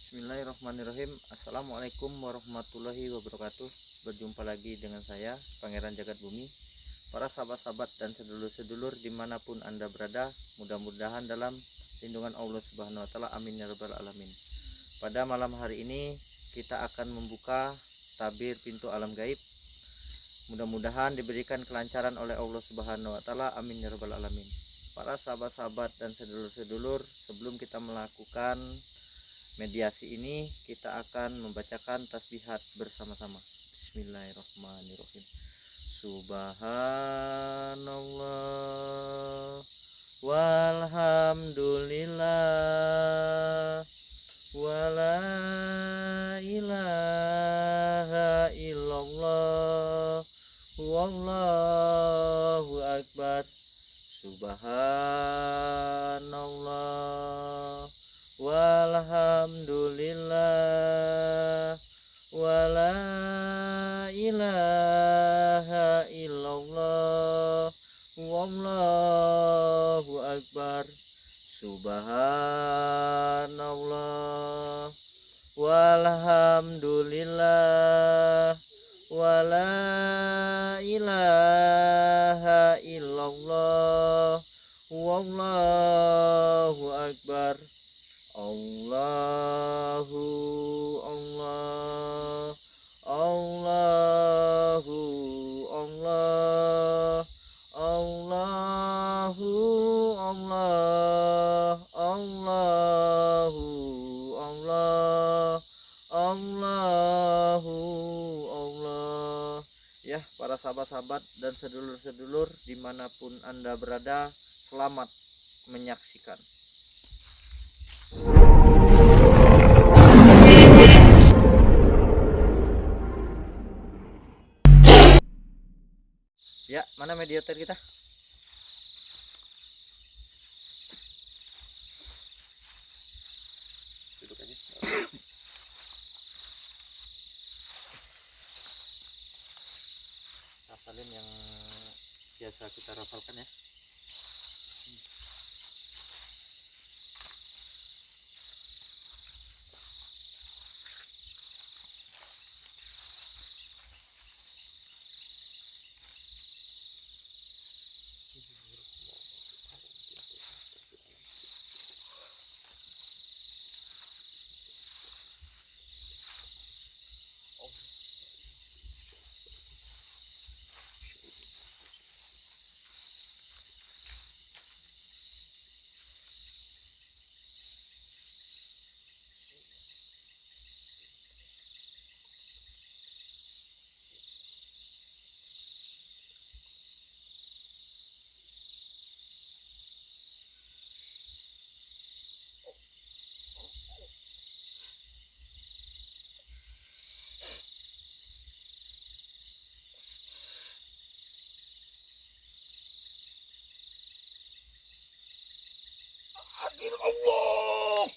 Bismillahirrahmanirrahim. Assalamualaikum warahmatullahi wabarakatuh. Berjumpa lagi dengan saya, Pangeran Jagat Bumi. Para sahabat-sahabat dan sedulur-sedulur dimanapun Anda berada, mudah-mudahan dalam lindungan Allah Subhanahu wa Ta'ala. Amin ya Rabbal 'Alamin. Pada malam hari ini kita akan membuka tabir pintu alam gaib. Mudah-mudahan diberikan kelancaran oleh Allah Subhanahu wa Ta'ala. Amin ya Rabbal 'Alamin. Para sahabat-sahabat dan sedulur-sedulur, sebelum kita melakukan mediasi ini, kita akan membacakan tasbihat bersama-sama. Bismillahirrahmanirrahim. Subhanallah walhamdulillah wala ilaha illallah wallahu akbar. Subhanallah walhamdulillah wala ilaha illallah wallahu akbar. Subhanallah walhamdulillah wala ilaha illallah wallahu akbar. Allahu Allah, Allahu Allah, Allahu Allah, Allahu Allah, Allahu Allah. Ya, para sahabat-sahabat dan sedulur-sedulur dimanapun Anda berada, selamat menyaksikan. Ya, mana mediator kita? Duduk aja. Hafalin yang biasa kita rafalkan ya. Hadir Allah.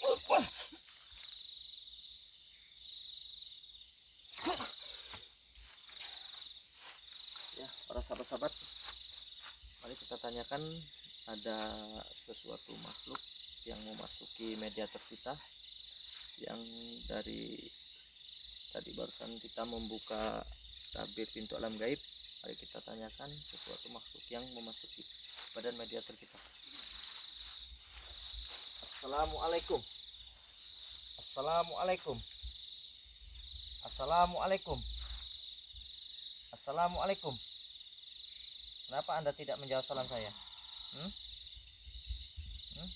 Ya, para sahabat-sahabat, mari kita tanyakan, ada sesuatu makhluk yang memasuki mediator kita, yang dari tadi barusan kita membuka tabir pintu alam gaib. Mari kita tanyakan sesuatu makhluk yang memasuki badan mediator kita. Assalamualaikum. Assalamualaikum. Assalamualaikum. Assalamualaikum. Kenapa Anda tidak menjawab salam saya? Hmm? Hmm?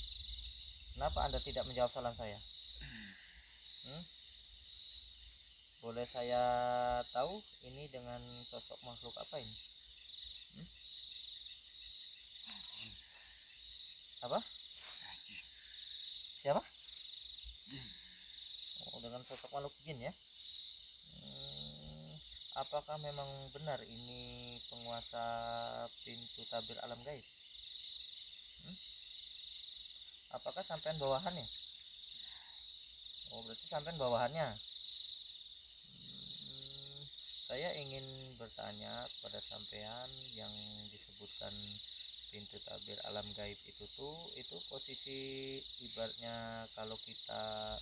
Kenapa Anda tidak menjawab salam saya? Hmm? Boleh saya tahu ini dengan sosok makhluk apa ini? Hmm? Apa? Siapa? Oh, dengan sosok makhluk jin ya. Apakah memang benar ini penguasa pintu tabir alam gaib? Apakah sampean bawahannya? Oh, berarti sampean bawahannya. Saya ingin bertanya kepada sampean, yang disebutkan pintu tabir alam gaib itu posisi ibaratnya kalau kita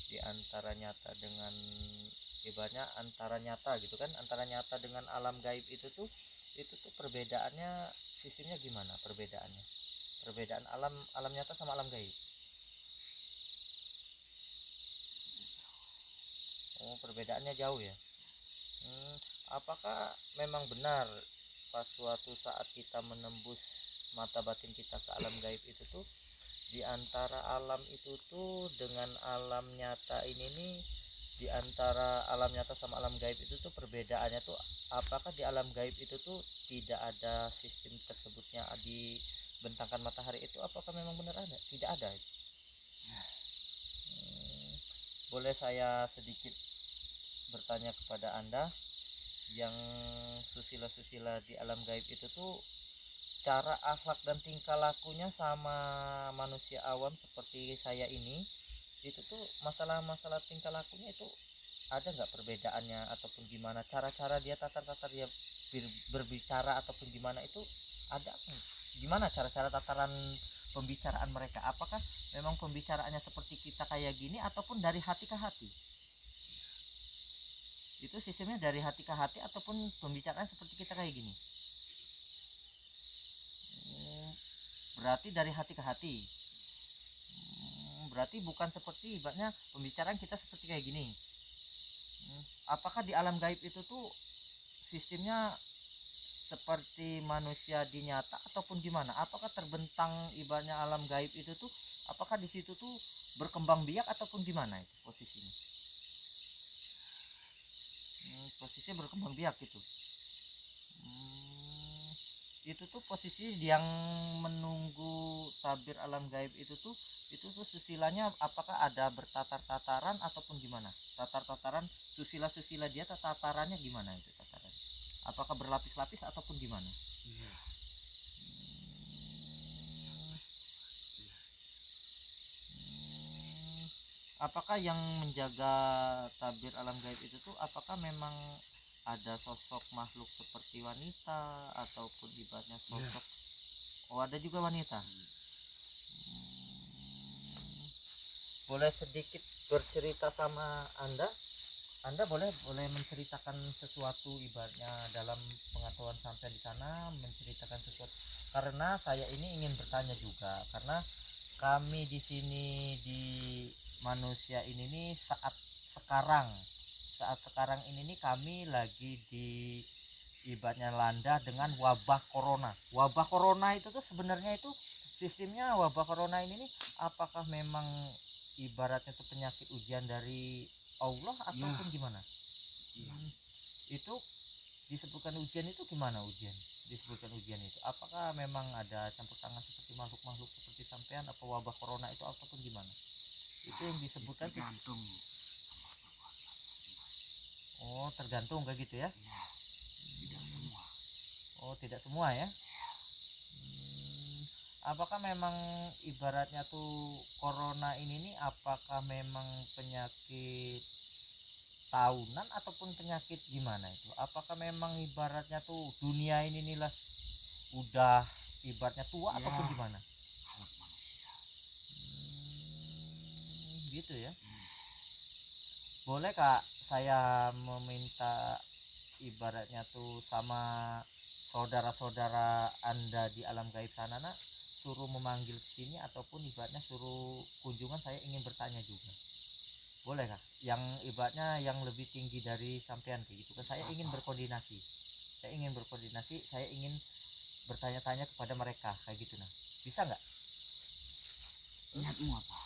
di antara nyata dengan ibaratnya antara nyata gitu kan, antara nyata dengan alam gaib itu tuh perbedaannya, sistemnya gimana perbedaannya, perbedaan alam nyata sama alam gaib? Oh, perbedaannya jauh ya. Apakah memang benar pas suatu saat kita menembus mata batin kita ke alam gaib itu tuh, di antara alam itu tuh dengan alam nyata ini nih, di antara alam nyata sama alam gaib itu tuh perbedaannya tuh, apakah di alam gaib itu tuh tidak ada sistem tersebutnya di bentangkan matahari itu, apakah memang benar ada? Tidak ada. Boleh saya sedikit bertanya kepada Anda, yang susila-susila di alam gaib itu tuh cara akhlak dan tingkah lakunya sama manusia awam seperti saya ini, itu tuh masalah-masalah tingkah lakunya itu ada nggak perbedaannya, ataupun gimana cara-cara dia, tata-tata dia berbicara ataupun gimana itu ada, gimana cara-cara tataran pembicaraan mereka, apakah memang pembicaraannya seperti kita kayak gini ataupun dari hati ke hati? Itu sistemnya dari hati ke hati ataupun pembicaraan seperti kita kayak gini? Berarti dari hati ke hati. Berarti bukan seperti ibaratnya pembicaraan kita seperti kayak gini. Apakah di alam gaib itu tuh sistemnya seperti manusia di nyata ataupun gimana? Apakah terbentang ibaratnya alam gaib itu tuh, apakah di situ tuh berkembang biak ataupun gimana itu posisinya? Posisinya berkembang biak gitu. Itu tuh posisi yang menunggu tabir alam gaib itu tuh susilanya apakah ada bertatar-tataran ataupun gimana? Tatar-tataran susila-susila dia, tatarannya gimana itu tataran? Apakah berlapis-lapis ataupun gimana? Iya. Apakah yang menjaga tabir alam gaib itu tuh apakah memang ada sosok makhluk seperti wanita ataupun ibaratnya sosok? Oh, ada juga wanita. Boleh sedikit bercerita sama Anda boleh menceritakan sesuatu ibaratnya dalam pengetahuan sampai di sana, menceritakan sesuatu, karena saya ini ingin bertanya juga, karena kami di sini di manusia ini nih saat sekarang ini nih kami lagi di ibaratnya landa dengan wabah corona. Wabah corona itu tuh sebenarnya itu sistemnya, wabah corona ini nih apakah memang ibaratnya itu penyakit ujian dari Allah ataupun gimana? Itu disebutkan ujian itu gimana ujian? Disebutkan ujian itu apakah memang ada campur tangan seperti makhluk-makhluk seperti sampean, apa wabah corona itu ataupun gimana? Itu yang disebutkan tergantung. Oh, tergantung kayak gitu ya? Tidak semua. Oh, tidak semua ya? Apakah memang ibaratnya tuh corona ini nih apakah memang penyakit tahunan ataupun penyakit gimana itu? Apakah memang ibaratnya tuh dunia ini nih lah udah ibaratnya tua ya, ataupun gimana? Alat manusia. Gitu ya. Boleh Kak saya meminta ibaratnya tuh sama saudara-saudara Anda di alam gaib sana nak, suruh memanggil ke sini ataupun ibaratnya suruh kunjungan, saya ingin bertanya juga. Boleh Kak? Yang ibaratnya yang lebih tinggi dari sampean gitu kan, saya ingin berkoordinasi. Saya ingin bertanya-tanya kepada mereka kayak gitu nah. Bisa nggak? Niatmu apa?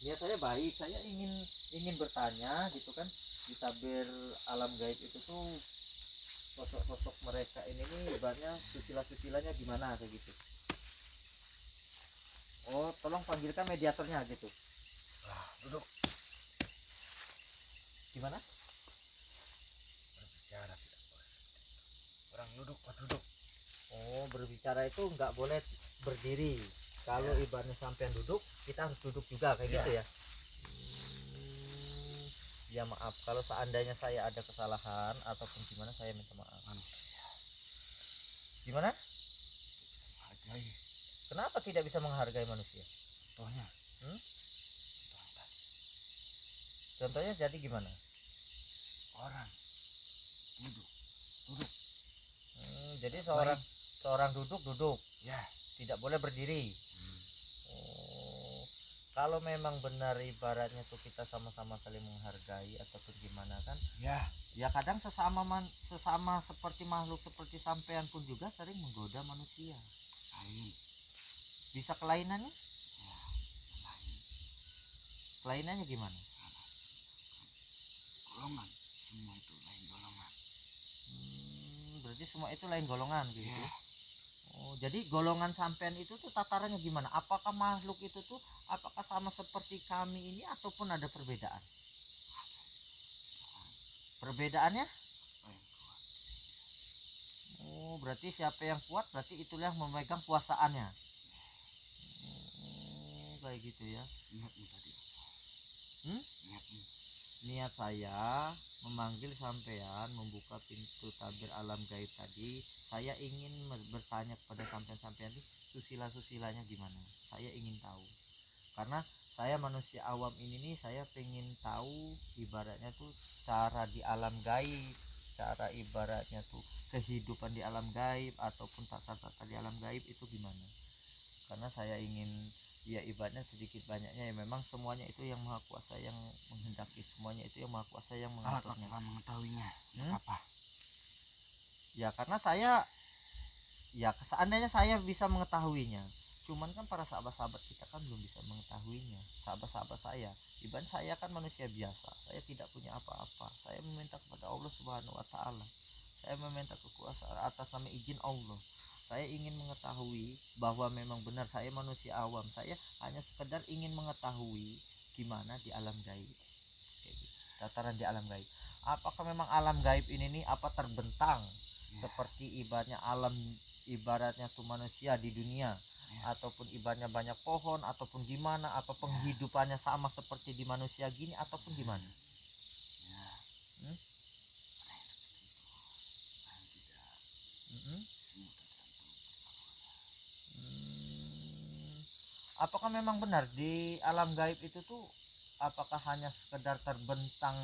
Niat saya baik, saya ingin bertanya gitu kan, di tabir alam gaib itu tuh sosok-sosok mereka ini nih ibaratnya susila-susilanya gimana kayak gitu. Oh, tolong panggilkan mediatornya gitu. Duduk. Gimana? Berbicara tidak boleh. Orang duduk, duduk. Oh, berbicara itu nggak boleh berdiri. Kalau ibaratnya sampean duduk, kita harus duduk juga kayak gitu ya. Ya maaf kalau seandainya saya ada kesalahan ataupun gimana, saya minta maaf. Gimana? Hargai. Kenapa tidak bisa menghargai manusia? Contohnya? Contohnya jadi gimana? Orang duduk, duduk. Jadi seorang duduk Ya. tidak boleh berdiri. Oh, kalau memang benar ibaratnya tuh kita sama-sama saling menghargai ataupun gimana kan? Ya kadang sesama seperti makhluk seperti sampean pun juga sering menggoda manusia. Lain. Bisa kelainannya? Ya, lain. Kelainannya gimana? Golongan, semua itu lain golongan. Berarti semua itu lain golongan gitu. Ya. Oh, jadi golongan sampean itu tuh tatarannya gimana? Apakah makhluk itu tuh apakah sama seperti kami ini ataupun ada perbedaan? Perbedaannya? Oh, berarti siapa yang kuat berarti itulah yang memegang kuasaannya. Kayak gitu ya. Niatmu tadi. Niat saya memanggil sampean membuka pintu tabir alam gaib tadi, saya ingin bertanya kepada sampean-sampean ini susila-susilanya gimana. Saya ingin tahu. Karena saya manusia awam ini nih, saya pengen tahu ibaratnya tuh cara di alam gaib, cara ibaratnya tuh kehidupan di alam gaib ataupun tata-tata di alam gaib itu gimana. Karena saya ingin ya ibaratnya sedikit banyaknya ya memang semuanya itu yang maha kuasa yang menghendaki, semuanya itu yang maha kuasa yang mengaturnya. Apakah mengetahuinya? Apa? Ya karena saya ya seandainya saya bisa mengetahuinya, cuman kan para sahabat-sahabat kita kan belum bisa mengetahuinya. Sahabat-sahabat saya, ibarat saya kan manusia biasa, saya tidak punya apa-apa, saya meminta kepada Allah Subhanahu wa Ta'ala, saya meminta kekuasaan atas nama izin Allah. Saya ingin mengetahui bahwa memang benar saya manusia awam, saya hanya sekedar ingin mengetahui gimana di alam gaib, tataran di alam gaib. Apakah memang alam gaib ini nih apa terbentang seperti ibaratnya alam ibaratnya tuh manusia di dunia, ataupun ibaratnya banyak pohon ataupun gimana, apa penghidupannya sama seperti di manusia gini ataupun gimana? Apakah memang benar di alam gaib itu tuh apakah hanya sekedar terbentang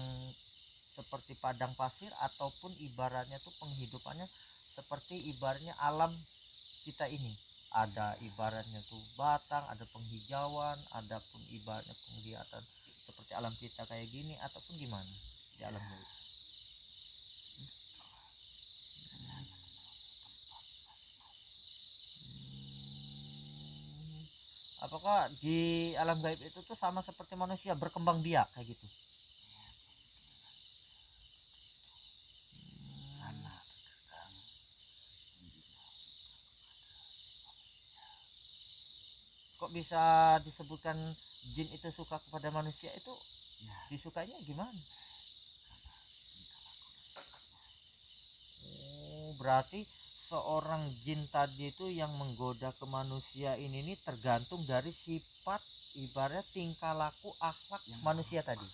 seperti padang pasir ataupun ibaratnya tuh penghidupannya seperti ibaratnya alam kita ini, ada ibaratnya tuh batang, ada penghijauan, ada pun ibaratnya penglihatan seperti alam kita kayak gini ataupun gimana di alam gaib? Apakah di alam gaib itu tuh sama seperti manusia berkembang biak kayak gitu? Kok bisa disebutkan jin itu suka kepada manusia itu? Disukainya gimana? Berarti seorang jin tadi itu yang menggoda ke manusia ini nih tergantung dari sifat ibarat tingkah laku akhlak manusia tadi.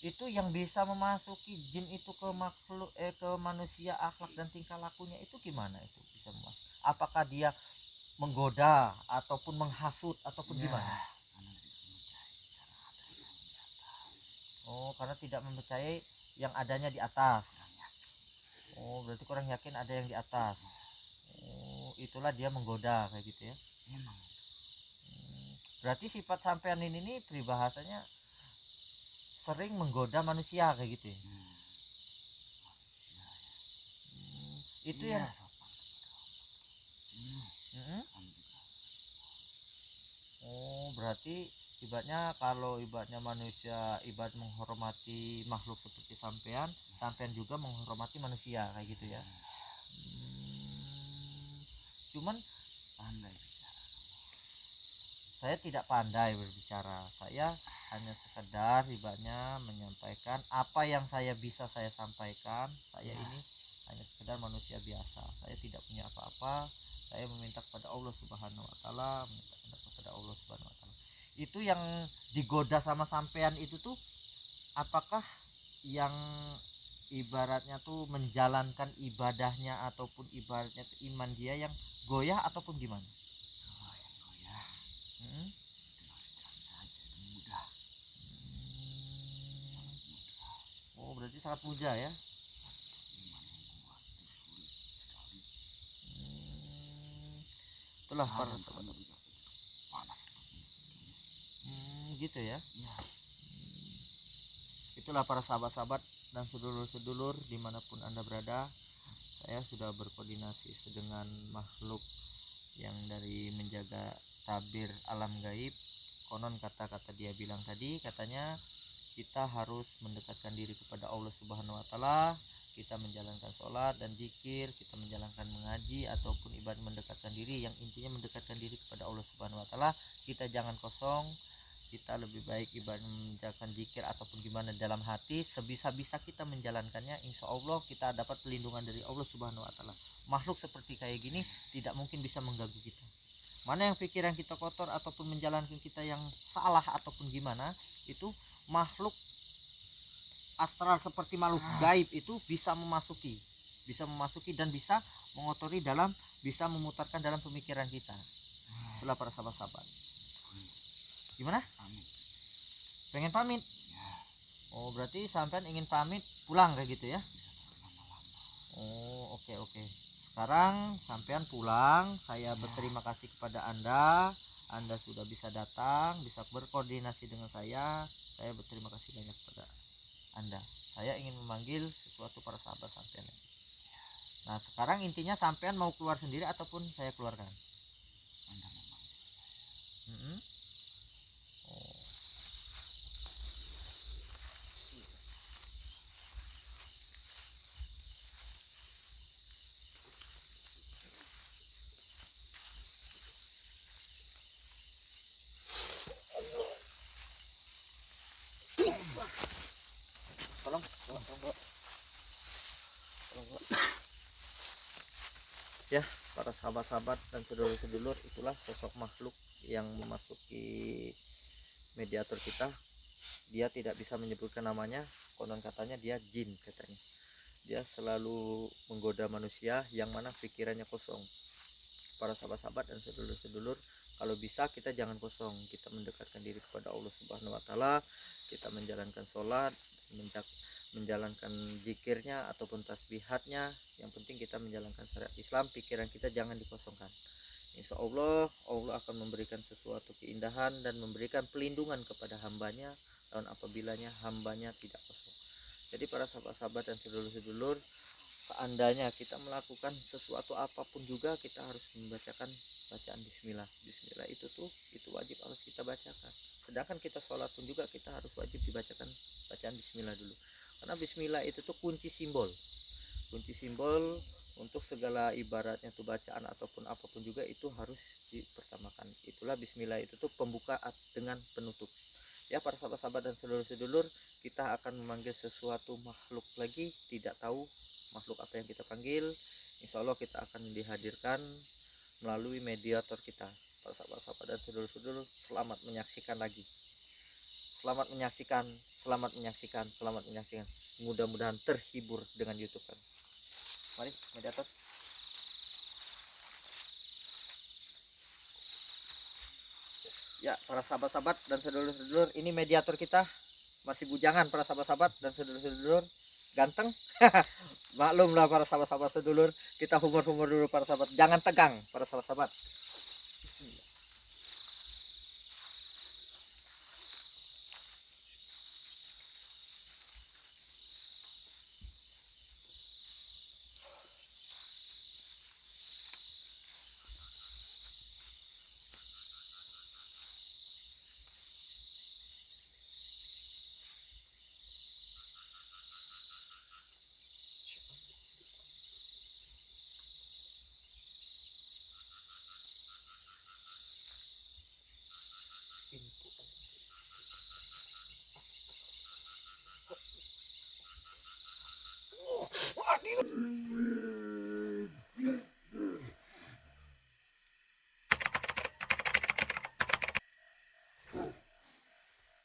Itu yang bisa memasuki jin itu ke makhluk ke manusia, akhlak dan tingkah lakunya itu gimana itu bisa masuk? Apakah dia menggoda ataupun menghasut ataupun gimana? Oh, karena tidak mempercayai yang adanya di atas. Oh, berarti kurang yakin ada yang di atas. Oh, itulah dia menggoda kayak gitu ya. Berarti sifat sampean ini nih peribahasanya sering menggoda manusia kayak gitu ya. Itu yang oh, berarti ibaratnya kalau ibaratnya manusia ibarat menghormati makhluk seperti sampean, sampean juga menghormati manusia kayak gitu ya. Cuman pandai bicara. Saya tidak pandai berbicara, saya hanya sekedar ibaratnya menyampaikan apa yang saya bisa saya sampaikan. Saya ini hanya sekedar manusia biasa, saya tidak punya apa-apa. Saya meminta kepada Allah Subhanahu wa Ta'ala, meminta kepada Allah Subhanahu wa Ta'ala. Itu yang digoda sama sampean itu tuh apakah yang ibaratnya tuh menjalankan ibadahnya ataupun ibaratnya tuh iman dia yang goyah ataupun gimana? sangat mudah ya. Iman yang kuat itu sulit sekali. Itulah para Dan sahabat. kami juga panas seperti ini. Gitu ya. Ya, Itulah para sahabat-sahabat dan sedulur-sedulur dimanapun Anda berada. Saya sudah berkoordinasi dengan makhluk yang dari menjaga tabir alam gaib. Konon kata-kata dia bilang tadi, katanya kita harus mendekatkan diri kepada Allah Subhanahu wa taala. Kita menjalankan sholat dan zikir, kita menjalankan mengaji ataupun ibadah mendekatkan diri, yang intinya mendekatkan diri kepada Allah Subhanahu wa taala. Kita jangan kosong, kita lebih baik ibadah menjalankan zikir ataupun gimana dalam hati, sebisa-bisa kita menjalankannya, insya Allah kita dapat perlindungan dari Allah Subhanahu wa taala. Makhluk seperti kayak gini tidak mungkin bisa mengganggu kita. Mana yang pikiran kita kotor ataupun menjalankan kita yang salah ataupun gimana, itu makhluk astral seperti makhluk gaib itu bisa memasuki dan bisa mengotori dalam, bisa memutarkan dalam pemikiran kita. Itulah para sahabat-sahabat. Gimana? pamit. Pengen pamit? Ya, Oh, berarti sampean ingin pamit pulang kayak gitu ya? bisa berlama-lama. Oh, oke. Sekarang sampean pulang. Saya berterima kasih kepada Anda. Anda sudah bisa datang, bisa berkoordinasi dengan saya. Saya berterima kasih banyak kepada Anda. Saya ingin memanggil sesuatu para sahabat sampean. Nah, sekarang intinya sampean mau keluar sendiri ataupun saya keluarkan? Anda memanggil saya. Mm-mm. Tolong. Ya, para sahabat-sahabat dan sedulur-sedulur, itulah sosok makhluk yang memasuki mediator kita. Dia tidak bisa menyebutkan namanya, konon katanya dia jin katanya. Dia selalu menggoda manusia yang mana pikirannya kosong. Para sahabat-sahabat dan sedulur-sedulur, kalau bisa kita jangan kosong, kita mendekatkan diri kepada Allah Subhanahu wa taala, kita menjalankan sholat, menjalankan zikirnya ataupun tasbihatnya. Yang penting kita menjalankan syariat Islam, pikiran kita jangan dikosongkan. Insya Allah, Allah akan memberikan sesuatu keindahan dan memberikan pelindungan kepada hambanya, dan apabila hambanya tidak kosong. Jadi para sahabat-sahabat dan sedulur-sedulur, seandainya kita melakukan sesuatu apapun juga, kita harus membacakan bacaan bismillah. Bismillah itu wajib harus kita bacakan. Sedangkan kita sholat pun juga kita harus wajib dibacakan bacaan bismillah dulu. Karena bismillah itu kunci simbol untuk segala ibaratnya bacaan ataupun apapun juga itu harus dipertamakan. Itulah bismillah itu pembuka dengan penutup. Ya para sahabat-sahabat dan sedulur-sedulur, kita akan memanggil sesuatu makhluk lagi, tidak tahu makhluk apa yang kita panggil. Insya Allah kita akan dihadirkan melalui mediator kita. Para sahabat-sahabat dan sedulur-sedulur, selamat menyaksikan lagi. Selamat menyaksikan. Mudah-mudahan terhibur dengan YouTube kan. Mari mediator. Ya para sahabat-sahabat dan sedulur-sedulur, ini mediator kita masih bujangan para sahabat-sahabat dan sedulur-sedulur, ganteng. Maklum lah para sahabat-sahabat sedulur, kita humor-humor dulu para sahabat, jangan tegang para sahabat-sahabat. Pintu.